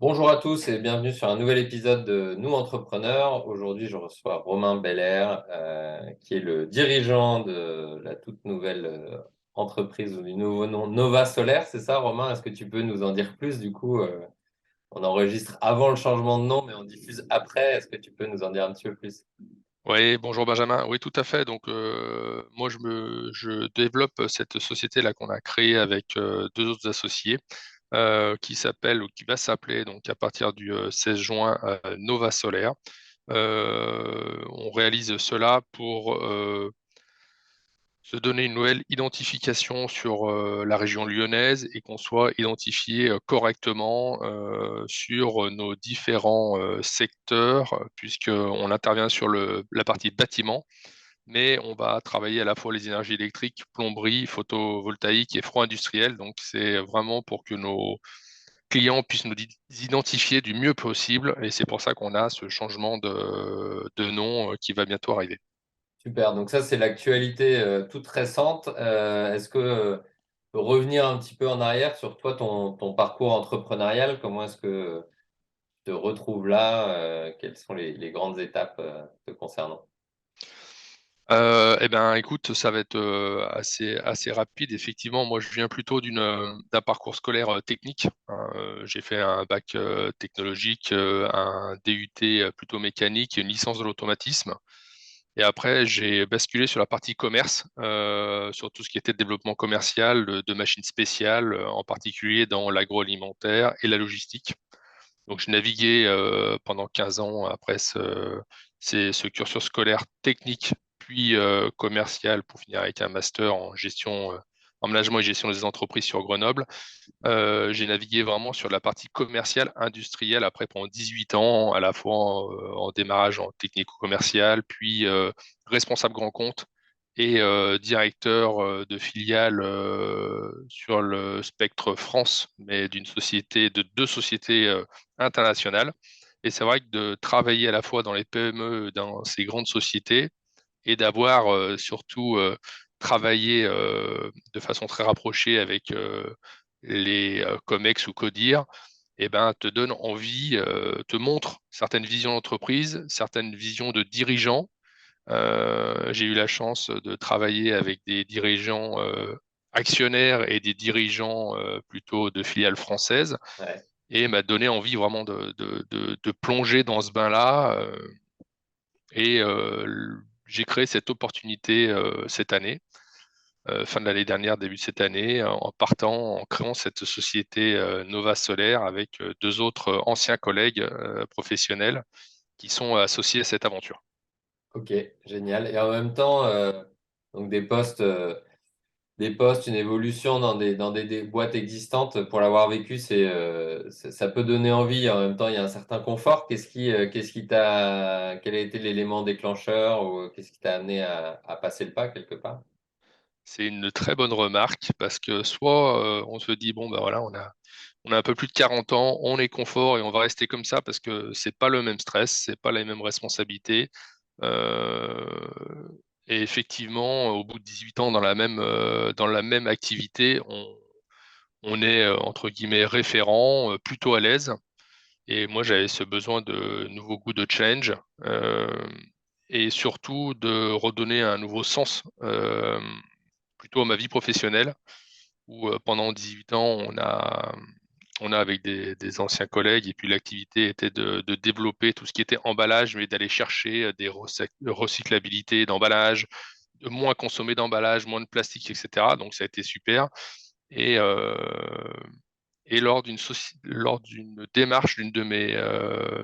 Bonjour à tous et bienvenue sur un nouvel épisode de Nous Entrepreneurs. Aujourd'hui, je reçois Romain Belair, qui est le dirigeant de la toute nouvelle entreprise ou du nouveau nom Nova Solaire. C'est ça, Romain? Est-ce que tu peux nous en dire plus? Du coup, on enregistre avant le changement de nom, mais on diffuse après. Est-ce que tu peux nous en dire un petit peu plus? Oui, bonjour Benjamin. Oui, tout à fait. Donc, moi, je développe cette société-là qu'on a créée avec deux autres associés, qui s'appelle ou qui va s'appeler donc à partir du 16 juin Nova Solaire. On réalise cela pour se donner une nouvelle identification sur la région lyonnaise et qu'on soit identifié correctement sur nos différents secteurs, puisqu'on intervient sur la partie bâtiment, mais on va travailler à la fois les énergies électriques, plomberie, photovoltaïque et froid industriel. Donc, c'est vraiment pour que nos clients puissent nous identifier du mieux possible. Et c'est pour ça qu'on a ce changement de nom qui va bientôt arriver. Super. Donc ça, c'est l'actualité toute récente. Est-ce que revenir un petit peu en arrière sur toi, ton parcours entrepreneurial, comment est-ce que te retrouves là? Quelles sont les grandes étapes te concernant? Eh ben, écoute, ça va être assez rapide. Effectivement, moi, je viens plutôt d'un parcours scolaire technique, hein. J'ai fait un bac technologique, un DUT plutôt mécanique et une licence de l'automatisme. Et après, j'ai basculé sur la partie commerce, sur tout ce qui était développement commercial de machines spéciales, en particulier dans l'agroalimentaire et la logistique. Donc, j'ai navigué pendant 15 ans après ce cursus scolaire technique, puis commercial, pour finir avec un master en gestion, en management et gestion des entreprises sur Grenoble. J'ai navigué vraiment sur la partie commerciale, industrielle, après pendant 18 ans, à la fois en démarrage en technico-commercial, puis responsable grand compte et directeur de filiale sur le spectre France, mais de deux sociétés internationales. Et c'est vrai que de travailler à la fois dans les PME, dans ces grandes sociétés, et d'avoir surtout travaillé de façon très rapprochée avec les COMEX ou CODIR, eh ben, te donne envie, te montre certaines visions d'entreprise, certaines visions de dirigeants. J'ai eu la chance de travailler avec des dirigeants actionnaires et des dirigeants plutôt de filiales françaises Ouais. et m'a donné envie vraiment de plonger dans ce bain-là. Et j'ai créé cette opportunité cette année, fin de l'année dernière, début de cette année, en créant cette société Nova Solaire avec deux autres anciens collègues professionnels qui sont associés à cette aventure. Ok, génial. Et en même temps, donc des postes, une évolution dans des boîtes existantes, pour l'avoir vécu, ça peut donner envie. En même temps, il y a un certain confort. Quel a été l'élément déclencheur ou qu'est-ce qui t'a amené à passer le pas quelque part? C'est une très bonne remarque parce que soit on se dit, bon, ben voilà, on a un peu plus de 40 ans, on est confort et on va rester comme ça parce que c'est pas le même stress, c'est pas les mêmes responsabilités. Euh, et effectivement, au bout de 18 ans dans la même activité, on est entre guillemets référent, plutôt à l'aise. Et moi, j'avais ce besoin de nouveau goût de change et surtout de redonner un nouveau sens plutôt à ma vie professionnelle où pendant 18 ans, on a avec des anciens collègues, et puis l'activité était de développer tout ce qui était emballage, mais d'aller chercher des recyclabilité d'emballage, de moins consommer d'emballage, moins de plastique, etc. Donc ça a été super. Et, euh, et lors d'une démarche d'une de mes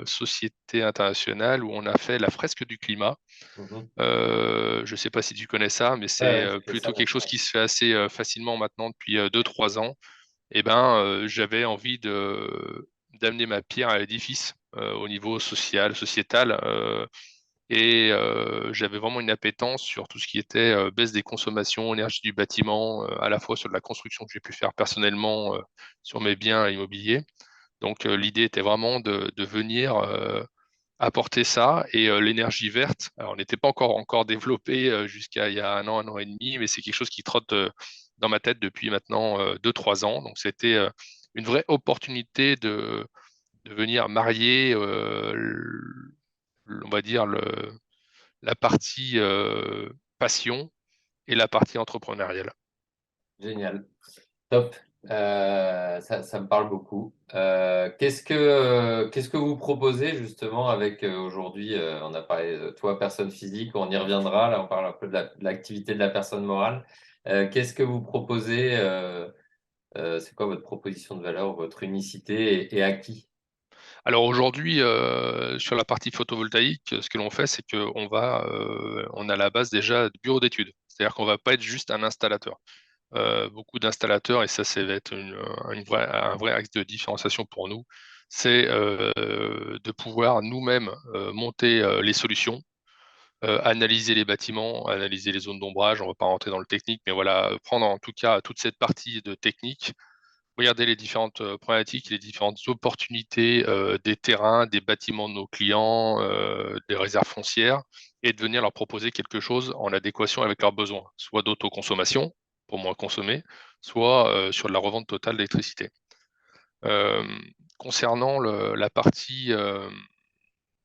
sociétés internationales où on a fait la fresque du climat, Mhm. je ne sais pas si tu connais ça, mais Ouais, c'est ouais, je fais ça, plutôt bien quelque chose sûr. qui se fait assez facilement maintenant depuis 2-3 ans. Eh ben, j'avais envie d'amener ma pierre à l'édifice au niveau social, sociétal, et j'avais vraiment une appétence sur tout ce qui était baisse des consommations, énergie du bâtiment, à la fois sur de la construction que j'ai pu faire personnellement sur mes biens immobiliers. Donc l'idée était vraiment de venir apporter ça et l'énergie verte. Alors, on n'était pas encore développé jusqu'à il y a un an et demi, mais c'est quelque chose qui trotte dans ma tête depuis maintenant 2-3 ans. Donc, c'était une vraie opportunité de venir marier, on va dire, la partie passion et la partie entrepreneuriale. Génial. Top. Ça me parle beaucoup. Qu'est-ce que vous proposez justement avec aujourd'hui, on a parlé de toi, personne physique, on y reviendra. Là, on parle un peu de l'activité de la personne morale. Qu'est-ce que vous proposez? C'est quoi votre proposition de valeur, votre unicité et à qui? Alors aujourd'hui, sur la partie photovoltaïque, ce que l'on fait, c'est on a la base déjà de bureau d'études. C'est-à-dire qu'on va pas être juste un installateur. Beaucoup d'installateurs, et ça, va être un vrai axe de différenciation pour nous, c'est de pouvoir nous-mêmes monter les solutions, analyser les bâtiments, analyser les zones d'ombrage. On ne va pas rentrer dans le technique, mais voilà, prendre en tout cas toute cette partie de technique, regarder les différentes problématiques, les différentes opportunités des terrains, des bâtiments de nos clients, des réserves foncières, et de venir leur proposer quelque chose en adéquation avec leurs besoins, soit d'autoconsommation, pour moins consommer, soit sur de la revente totale d'électricité. Euh, Concernant la partie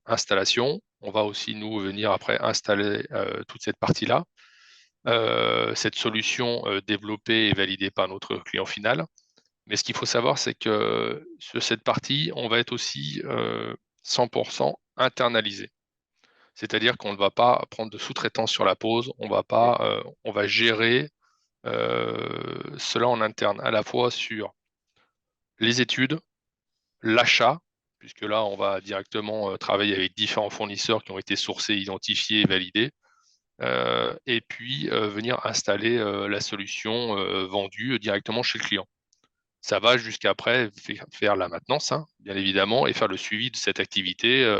installation, on va aussi nous venir après installer toute cette partie-là, cette solution développée et validée par notre client final. Mais ce qu'il faut savoir, c'est que sur cette partie, on va être aussi 100% internalisé. C'est-à-dire qu'on ne va pas prendre de sous-traitance sur la pose, on va gérer cela en interne, à la fois sur les études, l'achat, puisque là, on va directement travailler avec différents fournisseurs qui ont été sourcés, identifiés et validés, et puis venir installer la solution vendue directement chez le client. Ça va jusqu'après faire la maintenance, hein, bien évidemment, et faire le suivi de cette activité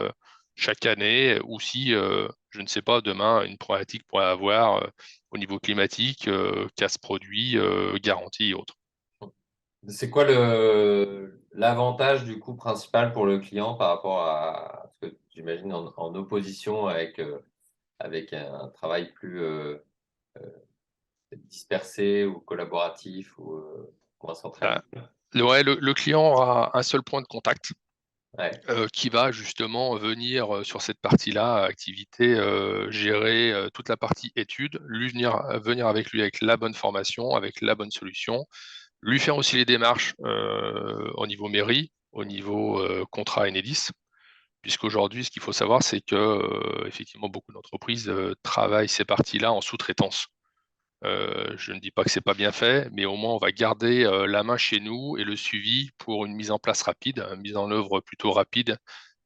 chaque année, ou si, je ne sais pas, demain, une problématique pourrait avoir au niveau climatique, casse produit, garantie et autres. C'est quoi l'avantage du coup principal pour le client par rapport à ce que j'imagine en opposition avec un travail plus dispersé ou collaboratif ou moins Bah, centralisé? le client aura un seul point de contact Ouais, qui va justement venir sur cette partie-là, activité, gérer toute la partie études, venir avec lui avec la bonne formation, avec la bonne solution, lui faire aussi les démarches au niveau mairie, au niveau contrat Enedis, puisqu'aujourd'hui, ce qu'il faut savoir, c'est que effectivement beaucoup d'entreprises travaillent ces parties-là en sous-traitance. Je ne dis pas que c'est pas bien fait, mais au moins on va garder la main chez nous et le suivi pour une mise en place rapide, une mise en œuvre plutôt rapide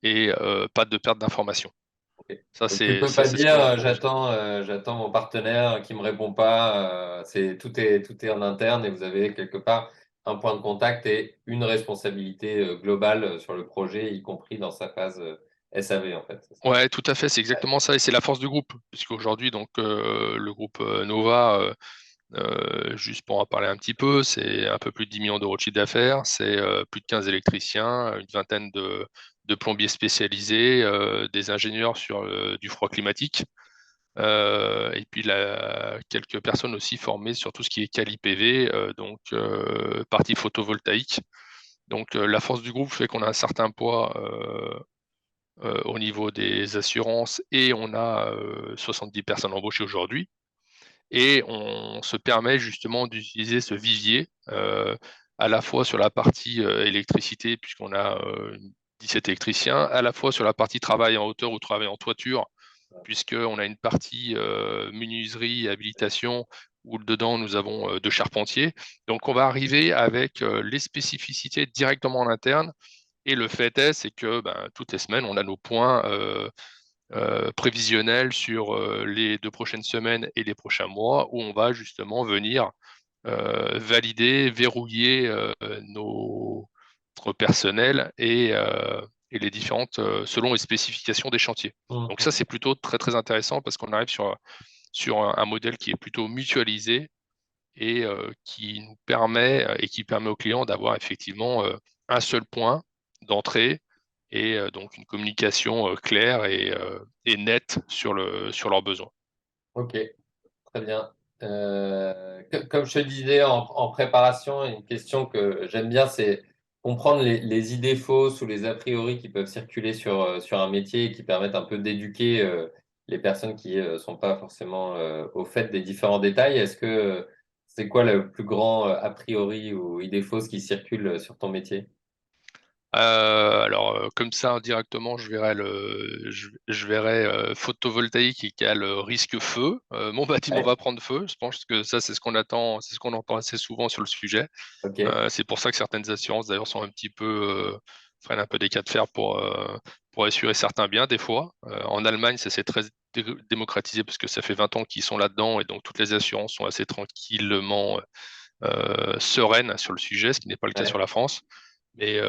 et pas de perte d'information. ok. Ça, Donc tu c'est peux ça, pas c'est ce dire que l'on propose. j'attends mon partenaire qui me répond pas. Tout est en interne et vous avez quelque part un point de contact et une responsabilité globale sur le projet, y compris dans sa phase SAV en fait. C'est ça. Ouais, tout à fait, c'est exactement ça, et c'est la force du groupe, puisqu'aujourd'hui, donc, le groupe Nova, juste pour en parler un petit peu, c'est un peu plus de 10 millions d'euros de chiffre d'affaires, c'est plus de 15 électriciens, une vingtaine de plombiers spécialisés, des ingénieurs sur du froid climatique, et puis quelques personnes aussi formées sur tout ce qui est quali PV, donc partie photovoltaïque. Donc la force du groupe fait qu'on a un certain poids au niveau des assurances, et on a 70 personnes embauchées aujourd'hui. Et on se permet justement d'utiliser ce vivier à la fois sur la partie électricité, puisqu'on a 17 électriciens, à la fois sur la partie travail en hauteur ou travail en toiture, puisqu'on a une partie menuiserie et habilitation où dedans nous avons deux charpentiers. Donc on va arriver avec les spécificités directement en interne. Et le fait est, c'est que ben, toutes les semaines, on a nos points prévisionnels sur les 2 prochaines semaines et les prochains mois, où on va justement venir valider, verrouiller notre personnel et les différentes, selon les spécifications des chantiers. Donc ça, c'est Mhm. plutôt très très intéressant parce qu'on arrive sur un modèle qui est plutôt mutualisé et qui nous permet et qui permet aux clients d'avoir effectivement un seul point d'entrée, et donc une communication claire et nette sur leurs besoins. Ok, très bien. Comme je te le disais en préparation, une question que j'aime bien, c'est comprendre les idées fausses ou les a priori qui peuvent circuler sur un métier et qui permettent un peu d'éduquer les personnes qui sont pas forcément au fait des différents détails. Est-ce que c'est quoi le plus grand a priori ou idée fausse qui circule sur ton métier? Alors, comme ça, indirectement, je verrais photovoltaïque égale risque feu. Mon bâtiment Ouais, va prendre feu. Je pense que ça, c'est ce qu'on attend, c'est ce qu'on entend assez souvent sur le sujet. ok. C'est pour ça que certaines assurances, d'ailleurs, sont un petit peu freinent un peu des cas de fer pour assurer certains biens, des fois. En Allemagne, ça s'est très démocratisé parce que ça fait 20 ans qu'ils sont là-dedans et donc toutes les assurances sont assez tranquillement sereines sur le sujet, ce qui n'est pas le cas sur Ouais, la France. Mais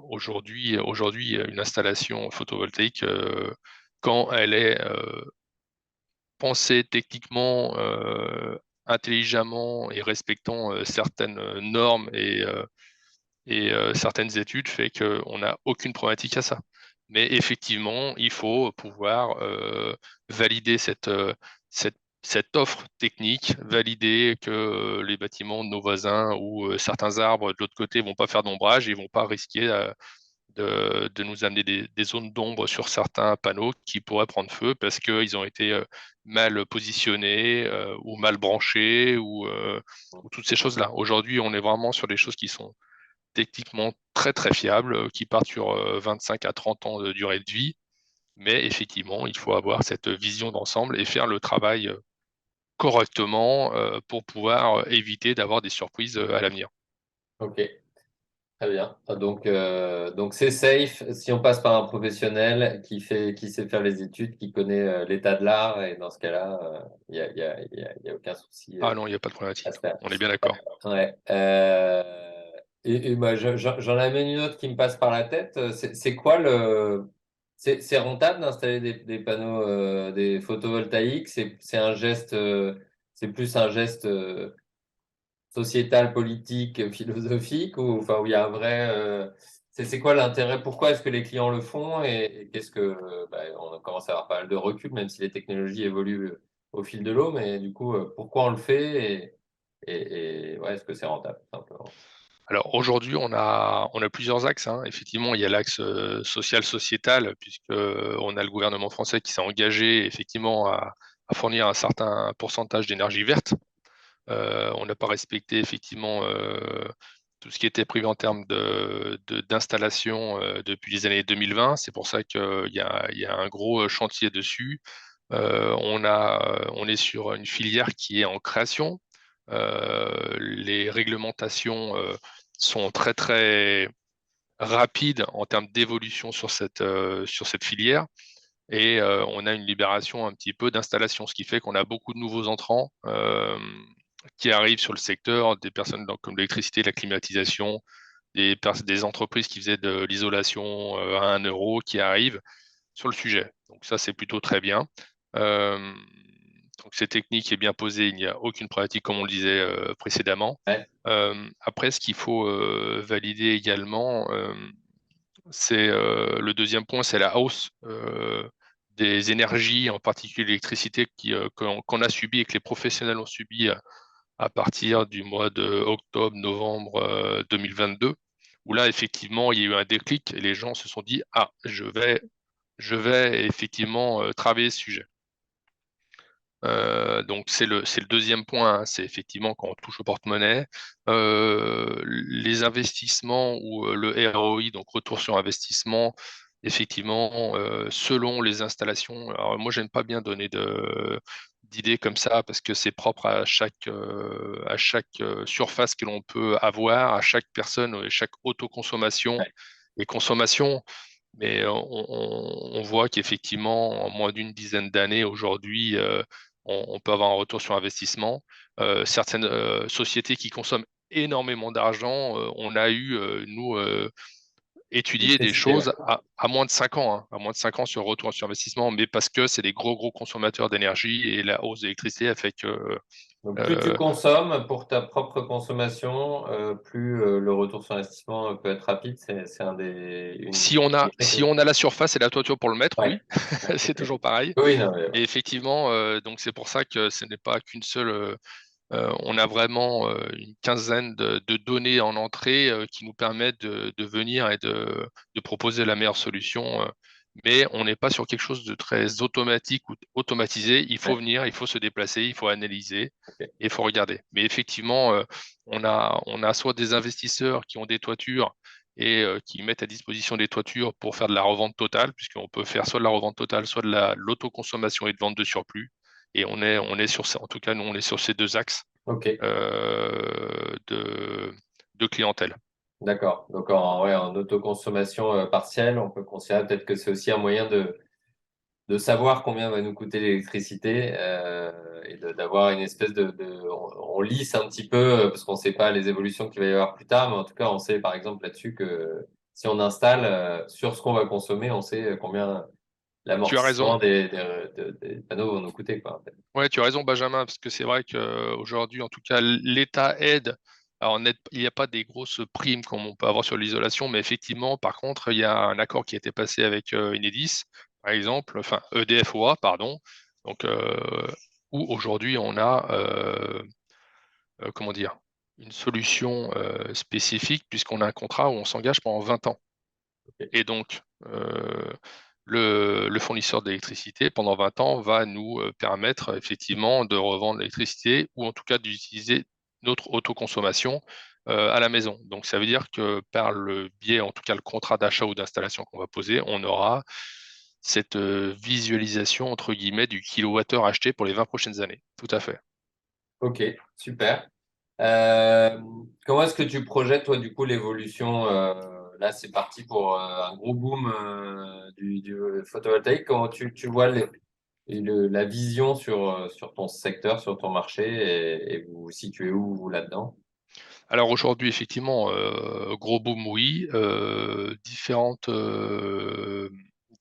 aujourd'hui, une installation photovoltaïque, quand elle est pensée techniquement, intelligemment et respectant certaines normes et certaines études, fait qu'on n'a aucune problématique à ça. Mais effectivement, il faut pouvoir valider cette offre technique, valider que les bâtiments de nos voisins ou certains arbres de l'autre côté vont pas faire d'ombrage et vont pas risquer de nous amener des zones d'ombre sur certains panneaux qui pourraient prendre feu parce qu'ils ont été mal positionnés ou mal branchés ou toutes ces choses-là. Aujourd'hui, on est vraiment sur des choses qui sont techniquement très très fiables, qui partent sur 25 à 30 ans de durée de vie. Mais effectivement, il faut avoir cette vision d'ensemble et faire le travail correctement pour pouvoir éviter d'avoir des surprises à l'avenir. ok. Très bien. Donc c'est safe si on passe par un professionnel qui sait faire les études, qui connaît l'état de l'art, et dans ce cas-là, il y a aucun souci Ah non, il n'y a pas de à problématique. se faire. On est bien d'accord. Ouais. Et moi, j'en amène une autre qui me passe par la tête. C'est quoi c'est rentable d'installer des panneaux, des photovoltaïques? C'est un geste, c'est plus un geste sociétal, politique, philosophique, ou enfin où il y a un vrai. C'est quoi l'intérêt? Pourquoi est-ce que les clients le font et qu'est-ce que on commence à avoir pas mal de recul, même si les technologies évoluent au fil de l'eau, mais du coup, pourquoi on le fait ouais, est-ce que c'est rentable, tout simplement? Alors aujourd'hui, on a plusieurs axes, hein. Effectivement, il y a l'axe social-sociétal, puisque on a le gouvernement français qui s'est engagé effectivement à fournir un certain pourcentage d'énergie verte. On n'a pas respecté effectivement tout ce qui était prévu en termes d'installation depuis les années 2020. C'est pour ça qu'il y a un gros chantier dessus. On est sur une filière qui est en création. Les réglementations sont très très rapides en termes d'évolution sur cette filière. Et on a une libération un petit peu d'installation, ce qui fait qu'on a beaucoup de nouveaux entrants qui arrivent sur le secteur, des personnes comme l'électricité, la climatisation, des entreprises qui faisaient de l'isolation à 1 euro qui arrivent sur le sujet. Donc ça, c'est plutôt très bien. Euh, donc c'est technique et bien posé, il n'y a aucune pratique comme on le disait précédemment. Ouais, Après, ce qu'il faut valider également, c'est le deuxième point, c'est la hausse des énergies, en particulier l'électricité, qu'on a subi et que les professionnels ont subi à partir du mois de octobre-novembre 2022, où là, effectivement, il y a eu un déclic et les gens se sont dit, ah, je vais effectivement travailler ce sujet. Donc c'est le deuxième point, hein, c'est effectivement quand on touche au porte-monnaie. Les investissements ou le ROI, donc retour sur investissement, effectivement, selon les installations. Alors moi, j'aime pas bien donner d'idées comme ça parce que c'est propre à chaque surface que l'on peut avoir, à chaque personne, chaque autoconsommation ouais, et consommation. Mais on voit qu'effectivement, en moins d'une dizaine d'années aujourd'hui, on peut avoir un retour sur investissement. Certaines sociétés qui consomment énormément d'argent, on a eu, nous, c'est étudié des testé, ouais. choses à moins de 5 ans, hein, à moins de 5 ans sur le retour sur investissement, mais parce que c'est des gros, gros consommateurs d'énergie et la hausse de l'électricité a fait que Donc, plus tu euh, consommes pour ta propre consommation, plus le retour sur investissement peut être rapide. C'est si on a, une si technique. on a la surface et la toiture pour le mettre, Ouais, oui, ouais, c'est ok. toujours pareil. Oui, non, mais Mais effectivement, donc c'est pour ça que ce n'est pas qu'une seule On a vraiment une quinzaine de données en entrée qui nous permettent de venir et de proposer la meilleure solution. Mais on n'est pas sur quelque chose de très automatique ou automatisé. Il faut Ouais, venir, il faut se déplacer, il faut analyser ok. et il faut regarder. Mais effectivement, on a soit des investisseurs qui ont des toitures et qui mettent à disposition des toitures pour faire de la revente totale, puisqu'on peut faire soit de la revente totale, soit de l'autoconsommation et de vente de surplus. Et on est sur ça. En tout cas, nous, on est sur ces deux axes Ok, de clientèle. d'accord. Donc ouais, en autoconsommation partielle, on peut considérer peut-être que c'est aussi un moyen de savoir combien va nous coûter l'électricité et d'avoir une espèce on lisse un petit peu parce qu'on ne sait pas les évolutions qu'il va y avoir plus tard, mais en tout cas, on sait par exemple là-dessus que si on installe sur ce qu'on va consommer, on sait combien Tu as raison. l'amortissement des panneaux vont nous coûter, quoi, en fait. Ouais, tu as raison, Benjamin, parce que c'est vrai qu'aujourd'hui, en tout cas, l'État aide. Alors, il n'y a pas des grosses primes comme on peut avoir sur l'isolation, mais effectivement, par contre, il y a un accord qui a été passé avec Enedis, par exemple, enfin EDF-OA, pardon, donc où aujourd'hui on a, comment dire, une solution spécifique puisqu'on a un contrat où on s'engage pendant 20 ans. Ok. Et donc, le fournisseur d'électricité, pendant 20 ans, va nous permettre effectivement de revendre l'électricité ou en tout cas d'utiliser notre autoconsommation à la maison. Donc, ça veut dire que par le biais, en tout cas, le contrat d'achat ou d'installation qu'on va poser, on aura cette visualisation, entre guillemets, du kilowattheure acheté pour les 20 prochaines années. Tout à fait. Ok, super. Euh, Comment est-ce que tu projettes, toi, du coup, l'évolution là, c'est parti pour un gros boom du photovoltaïque. Comment tu vois la vision sur ton secteur, sur ton marché et vous vous situez où, vous, là-dedans? Alors aujourd'hui, effectivement, gros boom, oui.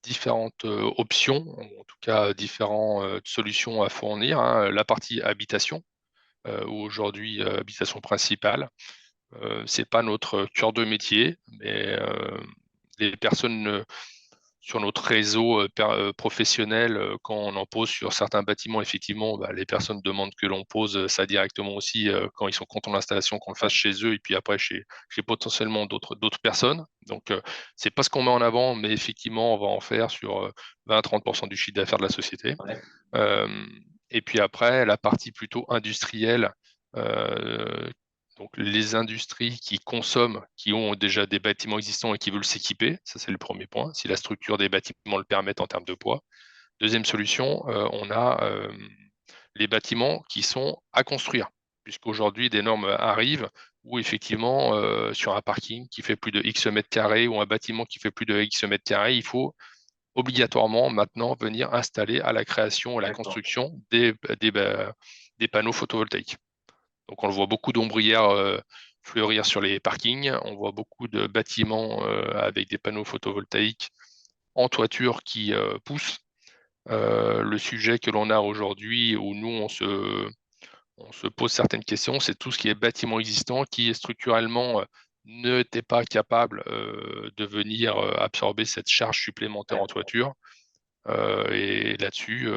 Différentes options, en tout cas différentes solutions à fournir, hein. La partie habitation, où aujourd'hui, habitation principale, c'est pas notre cœur de métier, mais les personnes sur notre réseau professionnel, quand on en pose sur certains bâtiments, effectivement, bah, les personnes demandent que l'on pose ça directement aussi quand ils sont contents de l'installation, qu'on le fasse chez eux et puis après chez potentiellement d'autres personnes. Donc, c'est pas ce qu'on met en avant, mais effectivement, on va en faire sur 20-30% du chiffre d'affaires de la société. Ouais, Euh, et puis après, la partie plutôt industrielle, euh, donc les industries qui consomment, qui ont déjà des bâtiments existants et qui veulent s'équiper, ça c'est le premier point, si la structure des bâtiments le permet en termes de poids. Deuxième solution, on a les bâtiments qui sont à construire, puisqu'aujourd'hui des normes arrivent où effectivement sur un parking qui fait plus de X mètres carrés ou un bâtiment qui fait plus de X mètres carrés, il faut obligatoirement maintenant venir installer à la création et la d'accord. construction des panneaux photovoltaïques. Donc on le voit beaucoup d'ombrières fleurir sur les parkings, on voit beaucoup de bâtiments avec des panneaux photovoltaïques en toiture qui poussent. Le sujet que l'on a aujourd'hui, où nous on se pose certaines questions, c'est tout ce qui est bâtiment existant qui structurellement n'était pas capable de venir absorber cette charge supplémentaire Ouais. en toiture. Et là-dessus,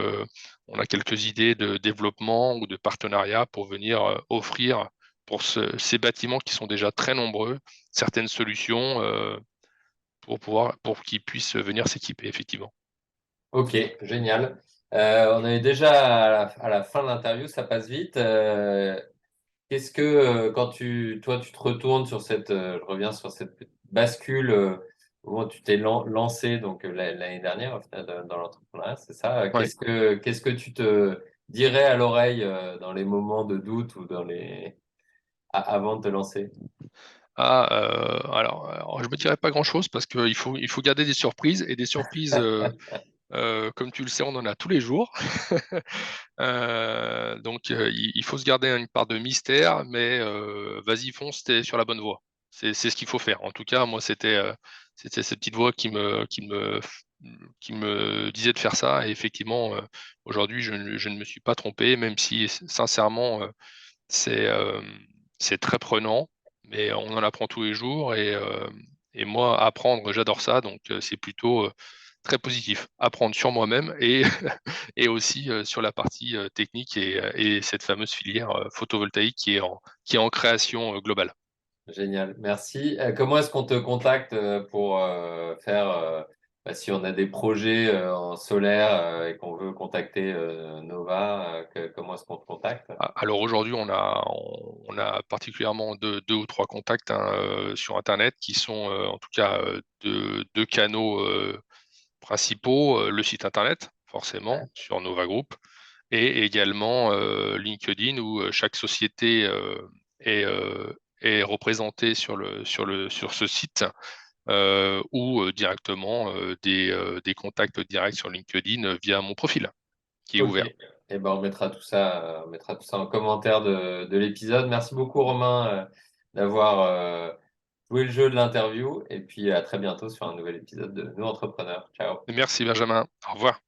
on a quelques idées de développement ou de partenariat pour venir offrir pour ces bâtiments qui sont déjà très nombreux certaines solutions pour qu'ils puissent venir s'équiper effectivement. Ok, génial. On est déjà à la fin de l'interview, ça passe vite. Qu'est-ce que, quand toi, tu te retournes sur je reviens sur cette petite bascule où tu t'es lancé donc l'année dernière au final, dans l'entrepreneuriat, c'est ça? Ouais. Qu'est-ce que tu te dirais à l'oreille dans les moments de doute ou avant de te lancer? Alors, je me dirais pas grand-chose parce qu'il faut garder des surprises et des surprises, comme tu le sais, on en a tous les jours. Donc, il faut se garder une part de mystère, mais vas-y, fonce, t'es sur la bonne voie. C'est ce qu'il faut faire. En tout cas, moi, c'était cette petite voix qui me disait de faire ça. Et effectivement, aujourd'hui, je ne me suis pas trompé, même si, sincèrement, c'est euh, c'est très prenant, mais on en apprend tous les jours. Et moi, apprendre, j'adore ça. Donc, c'est plutôt très positif. Apprendre sur moi-même et, et aussi sur la partie technique et cette fameuse filière photovoltaïque qui est en création globale. Génial, merci. Comment est-ce qu'on te contacte pour faire, si on a des projets en solaire et qu'on veut contacter Nova, comment est-ce qu'on te contacte? Alors aujourd'hui, on a particulièrement deux ou trois contacts hein, sur Internet qui sont en tout cas deux canaux principaux, le site Internet, Ouais. forcément, sur Nova Group, et également LinkedIn où chaque société est représentée sur ce site ou directement des contacts directs sur LinkedIn via mon profil qui est Ok. ouvert. Et ben, on mettra tout ça en commentaire de l'épisode. Merci beaucoup, Romain, d'avoir joué le jeu de l'interview. Et puis à très bientôt sur un nouvel épisode de Nous Entrepreneurs. Ciao. Merci Benjamin, au revoir.